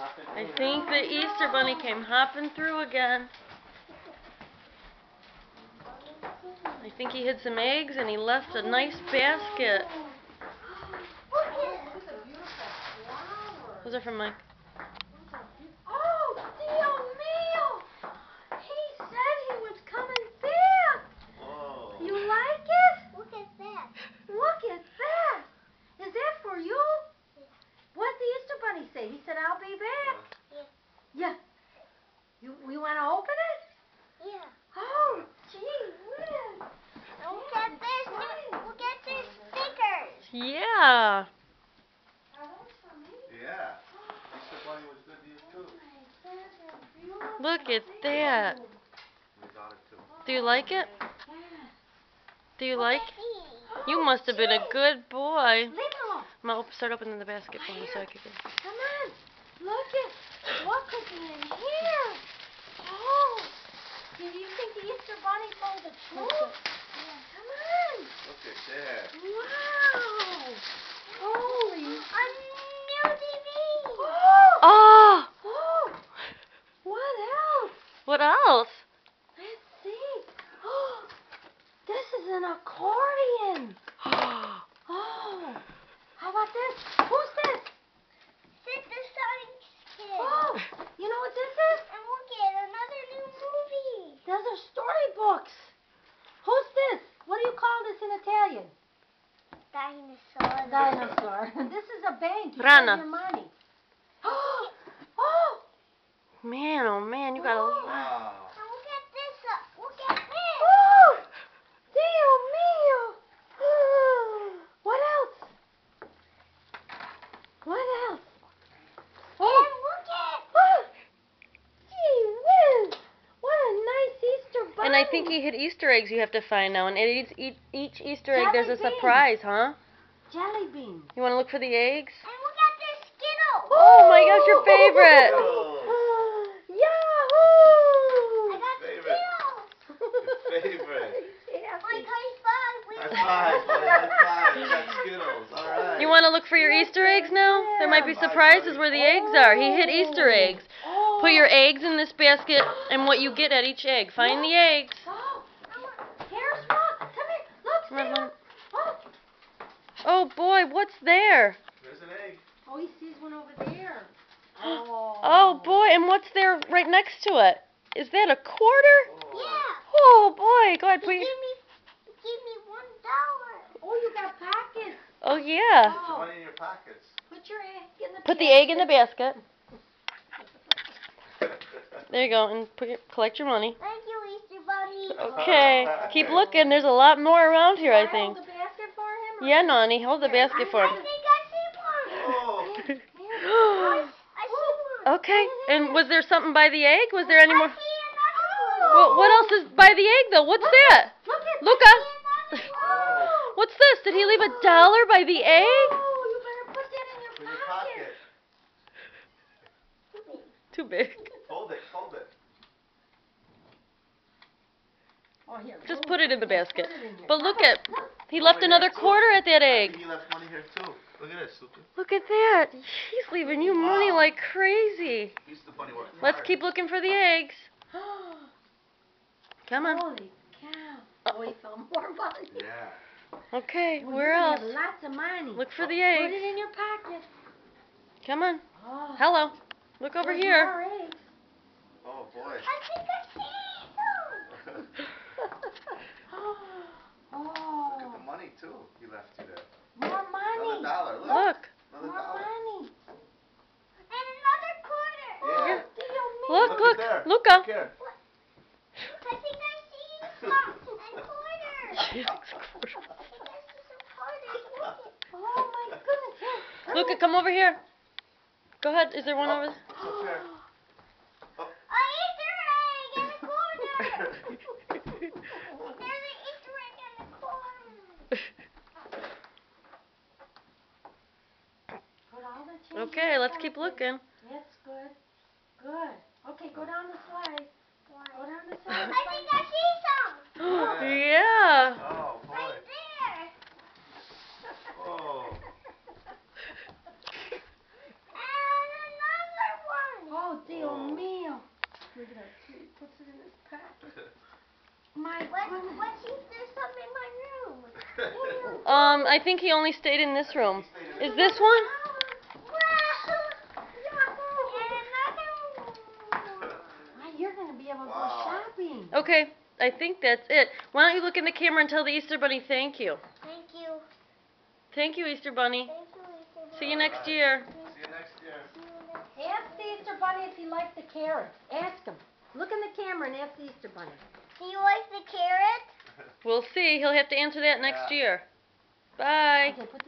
I think the Easter Bunny came hopping through again. I think he hid some eggs and he left a nice basket. Those are from Mike. Oh, Dio mio! He said he was coming back. Whoa. You like it? Look at that. Look at that. Is that for you? What'd the Easter Bunny say? He said, I'll be back. Yeah. We want to open it? Yeah. Oh, gee whiz. Look at this. Look at these stickers. Yeah. Yeah. Easter Bunny was good to you too. Look at that. We got it too. Do you like it? Do you like? Look at these. You must have been a good boy. Leave it alone. I'm gonna start opening the basket for me so I can get. Come on. Look at what could be in here. Oh. Do you think the Easter Bunny told the truth? Come on. Look at that. Wow. Holy. A new TV. Oh! Oh. What else? What else? Let's see. Oh. This is an accordion. Oh. How about this? Who's this? This is Sonic's kid. Oh. You know what this is? And look at another new movie. Those are storybooks. Who's this? What do you call this in Italian? Dinosaur. Dinosaur. This is a bank. You Rana. save your money. Oh. Man, oh man, you got a lot. Wow. And look at this. Look at this. Oh. Dio mio. What else? What else? Oh. And look at. Gee whiz. What a nice Easter bunny. And I think he hid Easter eggs you have to find now. And each Easter egg there's a Jelly beans. surprise, huh? Jelly beans. You want to look for the eggs? And look at this Skittle. Oh my gosh, your favorite! Yahoo! I got Favorite. Skittles. Favorite. Like high five. High five, buddy. High five. You got Skittles. All right. You want to look for your Easter eggs now? There might be surprises where the eggs are. He hid Easter eggs. Put your eggs in this basket and what you get at each egg. Find the eggs. Oh, here's one. Come here. Look, Come on, see. Mom. Oh. Oh boy, what's there? There's an egg. Oh, he sees one over there. Oh boy, and what's there right next to it? Is that a quarter? Yeah. Oh boy, go ahead, put Give your... me $1. Oh, you got pockets. Oh yeah. Put your money in your pockets. Put your egg in the Put the egg in the basket. There you go, and collect your money. Thank you, Easter Bunny. Okay, keep looking. There's a lot more around here, I think. Hold the basket for him? Yeah, Nani, hold the basket for I him. think I see one. Oh. I see one. Okay, and was there something by the egg? Was there any more? I see another one. Well, what else is by the egg, though? What's that? Look at Luca, Another one. what's this? Did he leave $1 by the egg? Oh, you better put that in your In your pocket. pocket. Too big. Hold it. Hold it. Oh, here. Just oh, put it in the yeah, basket. put it in here. But look at, he left another quarter at that I think egg. he left money here too. Look at this. Luca. Look at that. He's leaving you money like crazy. Easter Bunny worked Let's hard. keep looking for the eggs. Come on. Holy cow. Oh, he found more money. Yeah. Okay, Well, where you else? have lots of money. Look for the Put eggs. it in your pocket. Come on. Oh, Hello. Look over there's here. more eggs. Oh boy. I think I see some. Oh, Look at the money too. He left you there. more money. Another $1. Look. Look. Another More $1. money. And another quarter. Yeah. Dio mio. Look, Look look. there. Luca. Look here. I think I see some and quarters. This is some quarters. Look at. Oh my goodness. Here. Luca, come over here. Go ahead. Is there one over there? It's up here. A Easter egg in the corner. There's an Easter egg in the corner. Put all the change in Okay, your let's keep pocket. looking. That's good. Good. Okay, go down the slide. Go down the I slide. think I see some. Yeah. Oh boy. Right there. Oh. And another one. Look at that. He puts it in his pocket. My What goodness. if there's something in my room? I think he only stayed in this room. Is this one? You're going to be able to go Wow. shopping. Okay, I think that's it. Why don't you look in the camera and tell the Easter Bunny thank you? Thank you. Thank you, Easter Bunny. Thank you, Easter See you Bunny. next year. See you next year. See you next year. Ask the Easter Bunny if he liked the carrot. Ask him. Look in the camera and ask the Easter Bunny. Do you like the carrot? We'll see. He'll have to answer that next Yeah. year. Bye. Okay, put